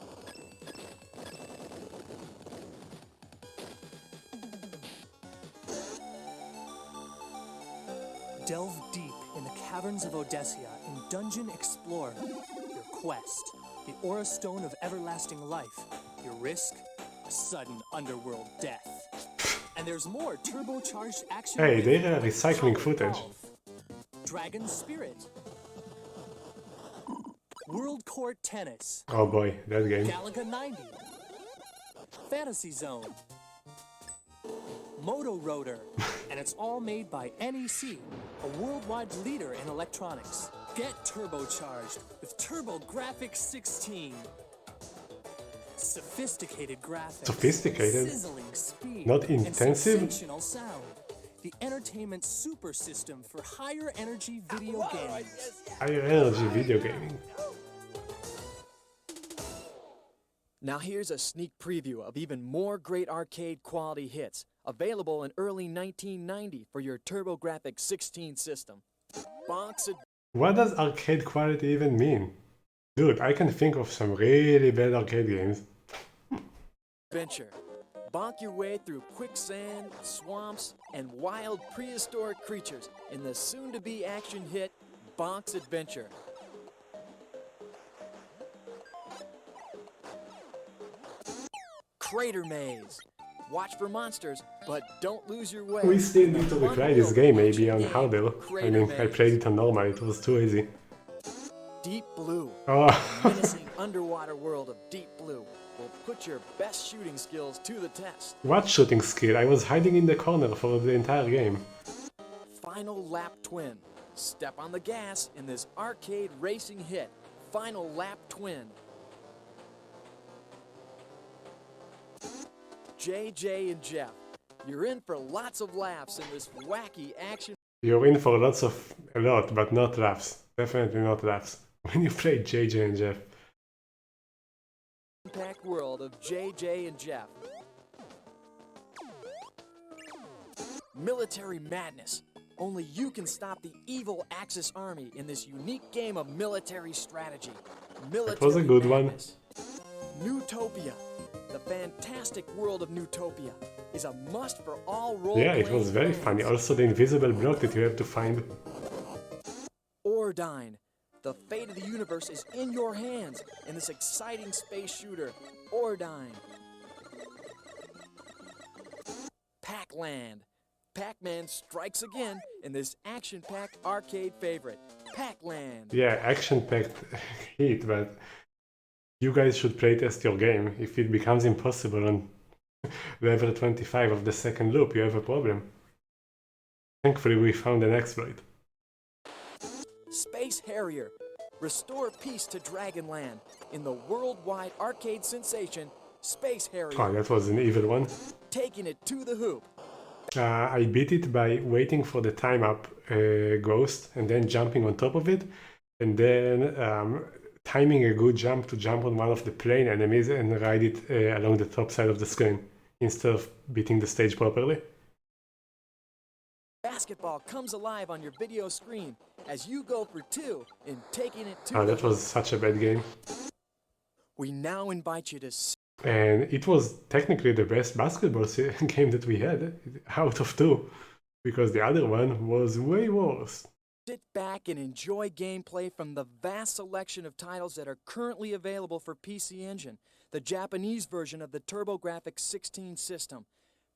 Delve deep in the caverns of Odessia and Dungeon Explorer. Your quest, the Aura Stone of Everlasting Life. Your risk, a sudden underworld death. And there's more turbocharged action. Hey, they're recycling footage. Dragon Spirit. World Court Tennis. Oh boy, that game. Galaga 90. Fantasy Zone. Moto Rotor. And it's all made by NEC, a worldwide leader in electronics. Get turbocharged with TurboGrafx16. Sophisticated graphics, Sophisticated? sizzling speed, Not intensive? and sensational sound. The entertainment super system for higher energy video games. Higher energy video gaming. Now here's a sneak preview of even more great arcade quality hits, available in early 1990 for your TurboGrafx16 system. What does arcade quality even mean? Dude, I can think of some really bad arcade games. Adventure. Bonk your way through quicksand, swamps, and wild prehistoric creatures in the soon-to-be action hit Bonk's Adventure. Crater Maze. Watch for monsters, but don't lose your way. We still need to replay this game maybe on harder. I mean, I played it on normal, it was too easy. Deep Blue. Oh. The menacing underwater world of Deep Blue will put your best shooting skills to the test. What shooting skill? I was hiding in the corner for the entire game. Final Lap Twin. Step on the gas in this arcade racing hit. Final Lap Twin. JJ and Jeff. You're in for lots of laughs in this wacky action. You're in for a lot, but not laughs. Definitely not laughs. When you play JJ and Jeff. Packed world of JJ and Jeff. Military Madness. Only you can stop the evil Axis army in this unique game of military strategy. It was a good Madness. Newtopia. The fantastic world of Newtopia is a must for all role-playing. Yeah, it was very funny. Also the invisible block that you have to find. Ordyne. The fate of the universe is in your hands in this exciting space shooter, Ordyne. Pac-Land. Pac-Man strikes again in this action-packed arcade favorite, Pac-Land. Yeah, action-packed hit, but you guys should playtest your game. If it becomes impossible on level 25 of the second loop, you have a problem. Thankfully, we found an exploit. Space Harrier. Restore peace to Dragonland in the worldwide arcade sensation, Space Harrier. Oh, that was an evil one. Taking it to the hoop. I beat it by waiting for the time up ghost and then jumping on top of it, and then timing a good jump to jump on one of the plane enemies and ride it along the top side of the screen instead of beating the stage properly. Basketball comes alive on your video screen as you go for two in taking it to Oh, the that was such a bad game. We now invite you to And it was technically the best basketball game that we had out of two, because the other one was way worse. sit back and enjoy gameplay from the vast selection of titles that are currently available for PC Engine, the Japanese version of the TurboGrafx16 system.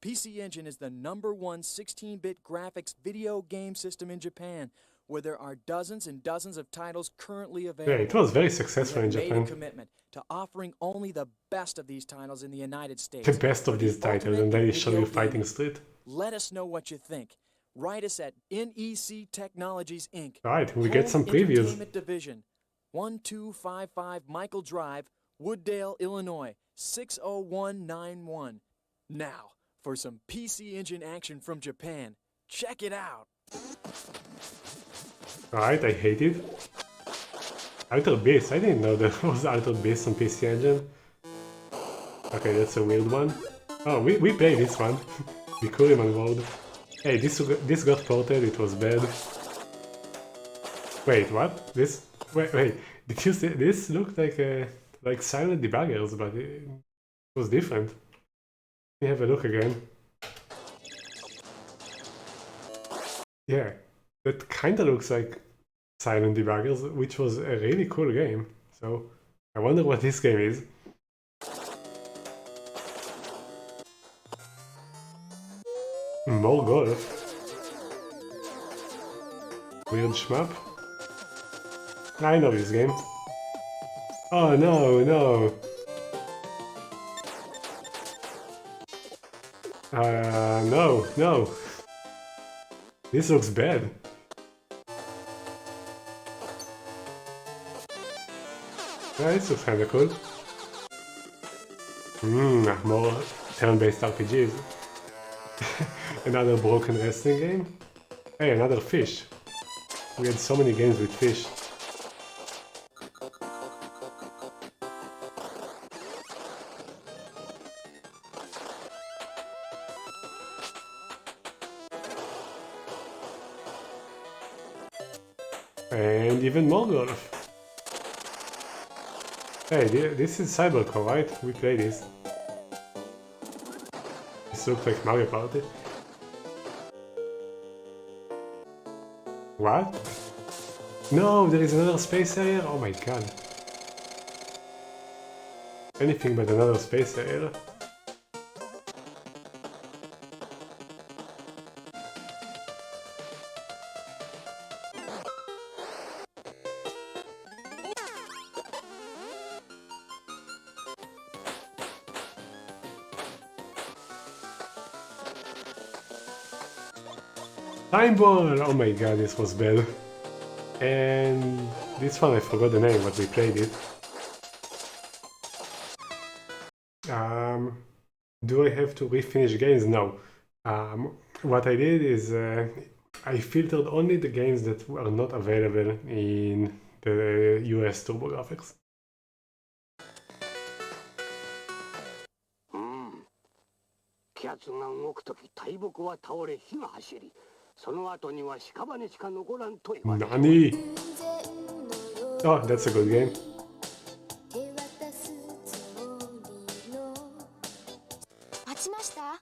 PC Engine is the #1 16-bit graphics video game system in Japan, where there are dozens and dozens of titles currently available. Yeah, it was very successful in We have Japan. made a commitment to offering only the best of these titles in the United States. The best of these titles, and then they show you Fighting Street. Let us know what you think. Write us at NEC Technologies Inc. Alright, we get some Home previews. Entertainment Division, 1255 Michael Drive, Wooddale, Illinois, 60191. Now, for some PC Engine action from Japan. Check it out. Alright, I hate it. Altered Beast, I didn't know there was Altered Beast on PC Engine. Okay, that's a weird one. Oh, we played this one. The Kuriman mode. Hey, this got ported, it was bad. Wait, what? Wait, did you see this? Looked like silent debuggers, but it was different. Let me have a look again. Yeah, that kinda looks like silent debuggers, which was a really cool game. So, I wonder what this game is. More golf. Weird shmup. I know this game. Oh no, no. No. This looks bad. Yeah, this looks kinda cool. More turn-based RPGs. Another broken wrestling game. Hey, another fish. We had so many games with fish. And even more golf. Hey, this is Cybercore, right? We play this. This looks like Mario Party. What? No, there is another space area? Oh my god. Anything but another space area. Time Ball! Oh my god, this was bad. And this one I forgot the name, but we played it. Do I have to refinish games? No. What I did is I filtered only the games that are not available in the US TurboGrafx. 気圧が動くとき大木は倒れ火が走りその後には屍しか残らんと言われる Nani! Oh, that's a good game. 待ちました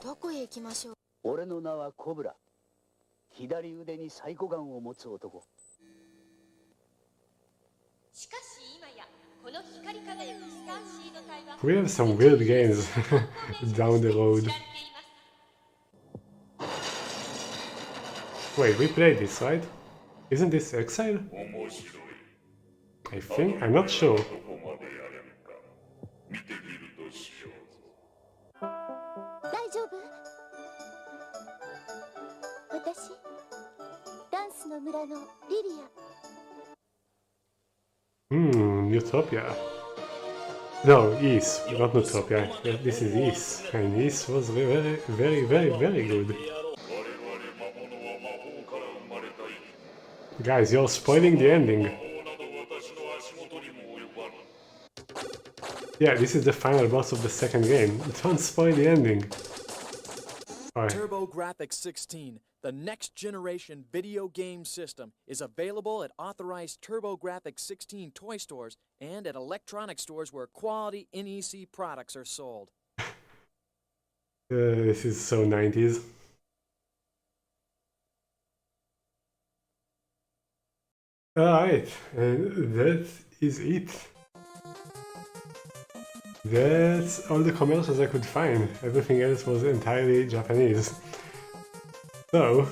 どこへ行きましょう俺の名はコブラ左腕にサイコガンを持つ男しかし今やこの光り輝くスターシード隊は We have some weird games down the road. Wait, we played this, right? Isn't this Exile? I think? I'm not sure. 大丈夫私ダンスの村のリリア Utopia. No, East, not Utopia. This is East, and East was very, very, very, very good. Guys, you're spoiling the ending. Yeah, this is the final boss of the second game. Don't spoil the ending. TurboGrafx16, the next generation video game system, is available at authorized TurboGrafx16 toy stores and at electronic stores where quality NEC products are sold. This is so 90s. Alright, and that is it. That's all the commercials I could find. Everything else was entirely Japanese. So,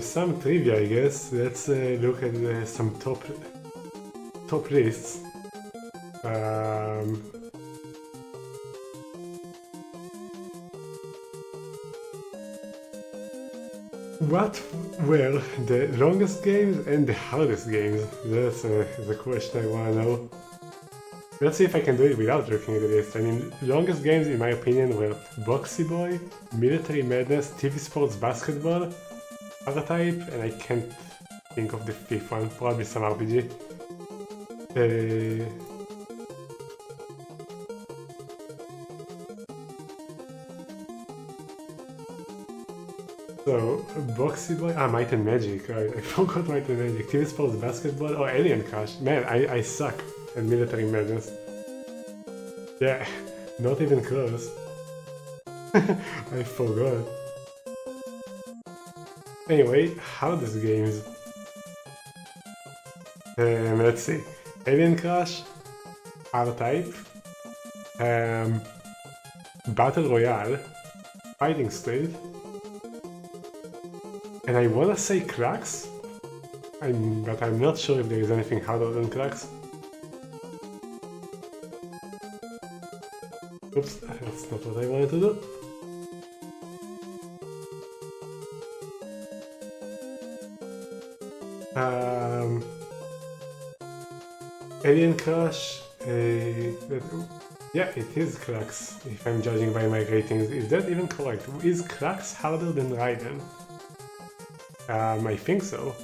some trivia, I guess. Let's look at some top lists. What were the longest games and the hardest games? That's the question I want to know. Let's see if I can do it without looking at the list. I mean, longest games in my opinion were Boxy Boy, Military Madness, TV Sports Basketball, R-Type, and I can't think of the fifth one, probably some RPG. So, Boxy Boy, Might and Magic, I forgot Might and Magic, TV Sports Basketball, or Alien Crush. Man, I suck at Military Madness. Yeah, not even close. I forgot. Anyway, hardest games. Let's see. Alien Crush, R-Type, Battle Royale, Fighting Street, and I wanna say Cracks, but I'm not sure if there is anything harder than Cracks. Oops, that's not what I wanted to do. Alien Crush, yeah, it is Cracks, if I'm judging by my ratings. Is that even correct? Is Cracks harder than Raiden? I think so.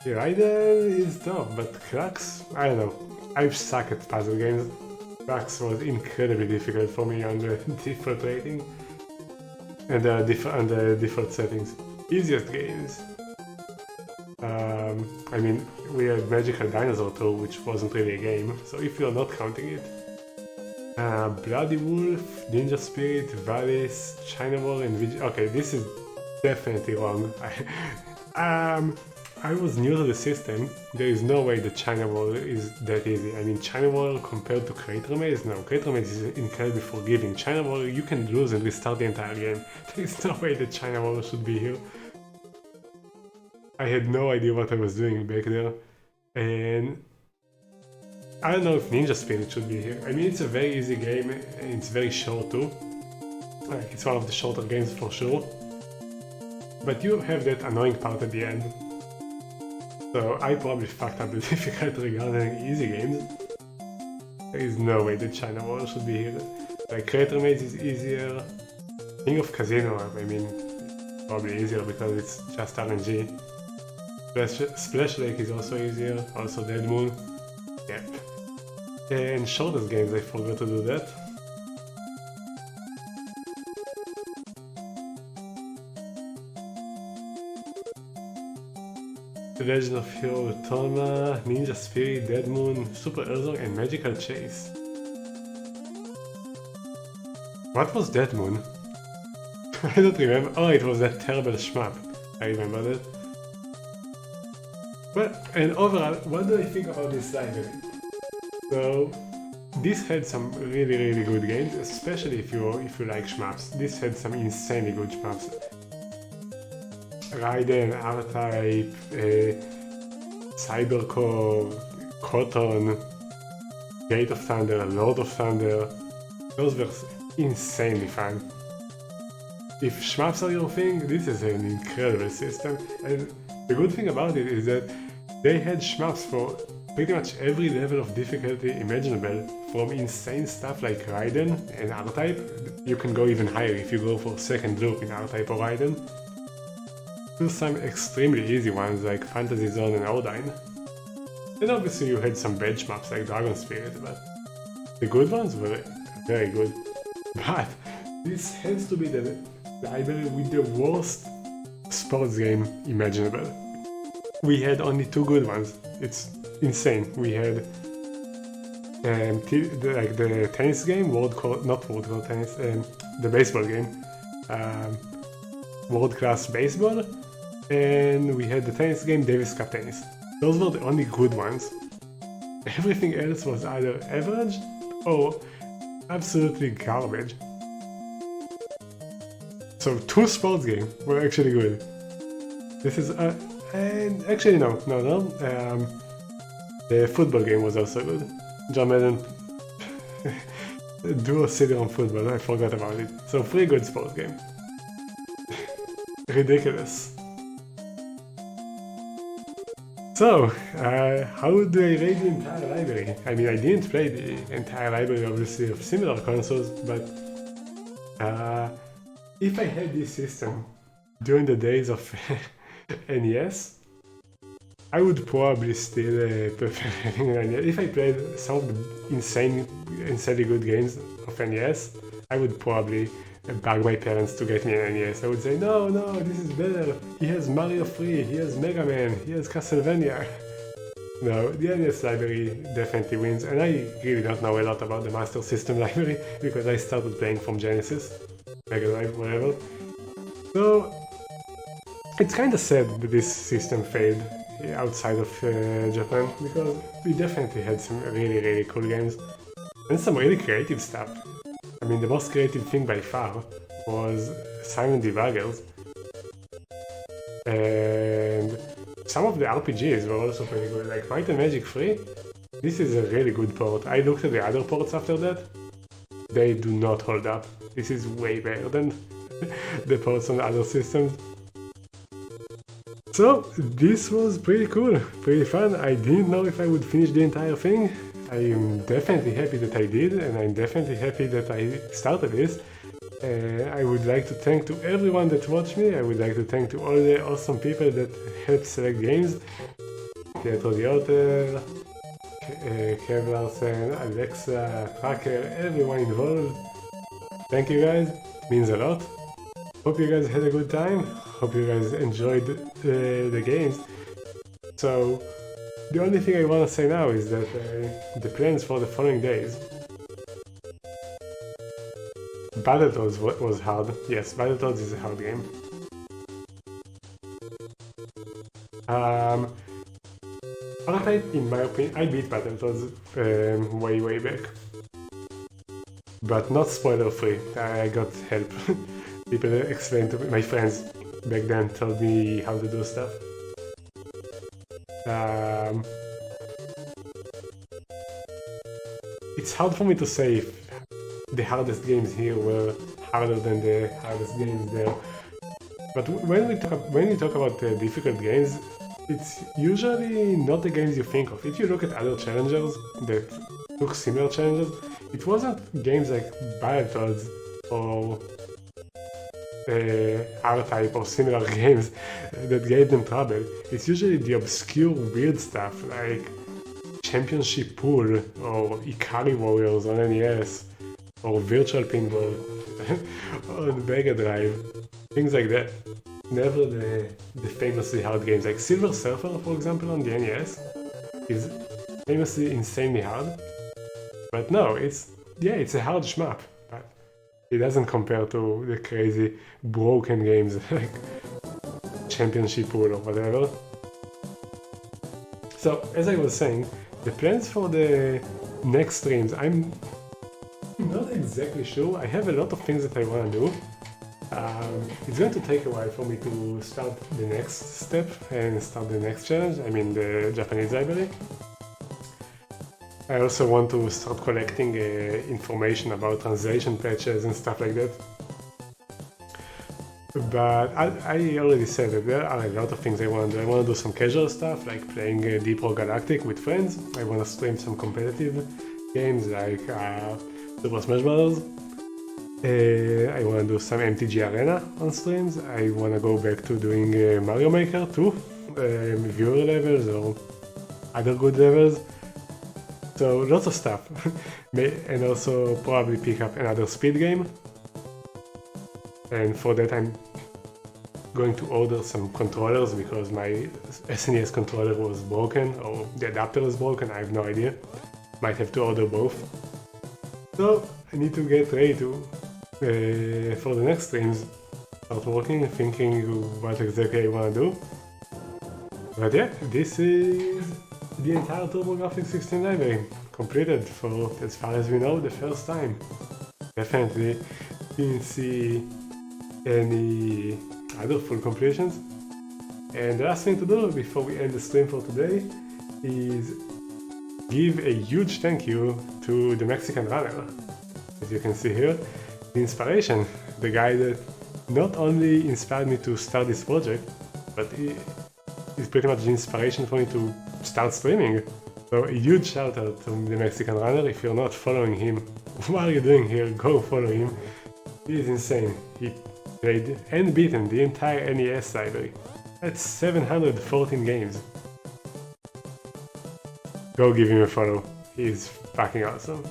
Raiden is tough, but Cracks, I don't know. I suck at puzzle games. Cracks was incredibly difficult for me on the default rating and the default settings. Easiest games. I mean, we had Magical Dinosaur 2, which wasn't really a game, so if you're not counting it. Bloody Wolf, Ninja Spirit, Valis, China War, and okay, this is definitely wrong. I was new to the system. There is no way that China War is that easy. I mean, China War compared to Crater Maze? No, Crater Maze is incredibly forgiving. China War, you can lose and restart the entire game. There is no way that China War should be here. I had no idea what I was doing back there. And I don't know if Ninja Spirit should be here. I mean, it's a very easy game, and it's very short too. Like, it's one of the shorter games for sure. But you have that annoying part at the end. So I probably fucked up the difficulty regarding easy games. There is no way that China War should be here. Like, Crater Maze is easier. King of Casino, I mean, probably easier because it's just RNG. Splash Lake is also easier, also Dead Moon. Yep. And shortest games, I forgot to do that. The Legend of Hero Torna, Ninja Spirit, Dead Moon, Super Earthsong, and Magical Chase. What was Dead Moon? I don't remember. Oh, it was that terrible shmup. I remember that. Well, and overall, what do I think about this library? So, this had some really good games, especially if you like shmups. This had some insanely good shmups. Raiden, R-Type, Cybercore, Cotton, Gate of Thunder, Lord of Thunder. Those were insanely fun. If shmups are your thing, this is an incredible system, and the good thing about it is that they had shmups for pretty much every level of difficulty imaginable, from insane stuff like Raiden and R-Type. You can go even higher if you go for second loop in R-Type or Raiden, to some extremely easy ones like Fantasy Zone and Odine. And obviously you had some bad shmups like Dragon Spirit, but the good ones were very good. But this has to be the library with the worst sports game imaginable. We had only 2 good ones. It's insane. We had the tennis game, the baseball game, World Class Baseball, and we had the tennis game, Davis Cup Tennis. Those were the only good ones. Everything else was either average or absolutely garbage. So 2 sports games were actually good. This is and actually no. The football game was also good. John Madden Duo CD-ROM football, I forgot about it. So 3 good sports games. Ridiculous. So, how do I rate the entire library? I mean, I didn't play the entire library, obviously, of similar consoles, but if I had this system during the days of NES, I would probably still prefer having an NES. If I played some of the insanely good games of NES, I would probably bug my parents to get me an NES. I would say, no, this is better. He has Mario 3, he has Mega Man, he has Castlevania. No, the NES library definitely wins, and I really don't know a lot about the Master System library because I started playing from Genesis, Mega Drive, whatever. So it's kinda sad that this system failed outside of Japan, because we definitely had some really cool games and some really creative stuff. I mean, the most creative thing by far was Silent Debuggers, and some of the RPGs were also pretty good, like Might and Magic 3. This is a really good port. I looked at the other ports after that. They do not hold up. This is way better than the ports on other systems. So, this was pretty cool, pretty fun. I didn't know if I would finish the entire thing. I am definitely happy that I did, and I'm definitely happy that I started this. I would like to thank to everyone that watched me. I would like to thank to all the awesome people that helped select games. Pietro Diotter, Kev Larsen, Alexa, Tracker, everyone involved. Thank you guys, means a lot. Hope you guys had a good time. Hope you guys enjoyed the games. So, the only thing I want to say now is that the plans for the following days. Battletoads was hard. Yes, Battletoads is a hard game. R-Type, in my opinion, I beat Battletoads way back. But not spoiler free. I got help. People explained to me, my friends back then told me how to do stuff. It's hard for me to say if the hardest games here were harder than the hardest games there. But when we talk about difficult games, it's usually not the games you think of. If you look at other challengers that took similar challenges, it wasn't games like Battletoads or R-Type or similar games that gave them trouble. It's usually the obscure weird stuff like Championship Pool or Ikari Warriors on NES or Virtual Pinball on Mega Drive, things like that. Never the famously hard games like Silver Surfer, for example, on the NES is famously insanely hard. But no, it's a hard shmup, but it doesn't compare to the crazy broken games like Championship Pool or whatever. So, as I was saying, the plans for the next streams, I'm not exactly sure. I have a lot of things that I want to do. It's going to take a while for me to start the next step and start the next challenge, I mean the Japanese library. I also want to start collecting information about translation patches and stuff like that. But I already said that there are a lot of things I want to do. I want to do some casual stuff, like playing Deep Rock Galactic with friends. I want to stream some competitive games like Super Smash Bros. I want to do some MTG Arena on streams. I want to go back to doing Mario Maker too, viewer levels or other good levels. So lots of stuff. And also probably pick up another speed game. And for that I'm going to order some controllers because my SNES controller was broken, or the adapter is broken, I have no idea. Might have to order both. So I need to get ready to for the next streams, start working, thinking what exactly I want to do. But yeah, this is the entire TurboGrafx16 library, completed for, as far as we know, the first time. Definitely didn't see any other full completions. And the last thing to do before we end the stream for today is give a huge thank you to the Mexican runner. As you can see here, the inspiration, the guy that not only inspired me to start this project, but he's pretty much the inspiration for me to start streaming. So a huge shout out to the Mexican runner. If you're not following him, what are you doing here? Go follow him. He is insane. He played and beaten the entire NES library. That's 714 games. Go give him a follow. He's fucking awesome.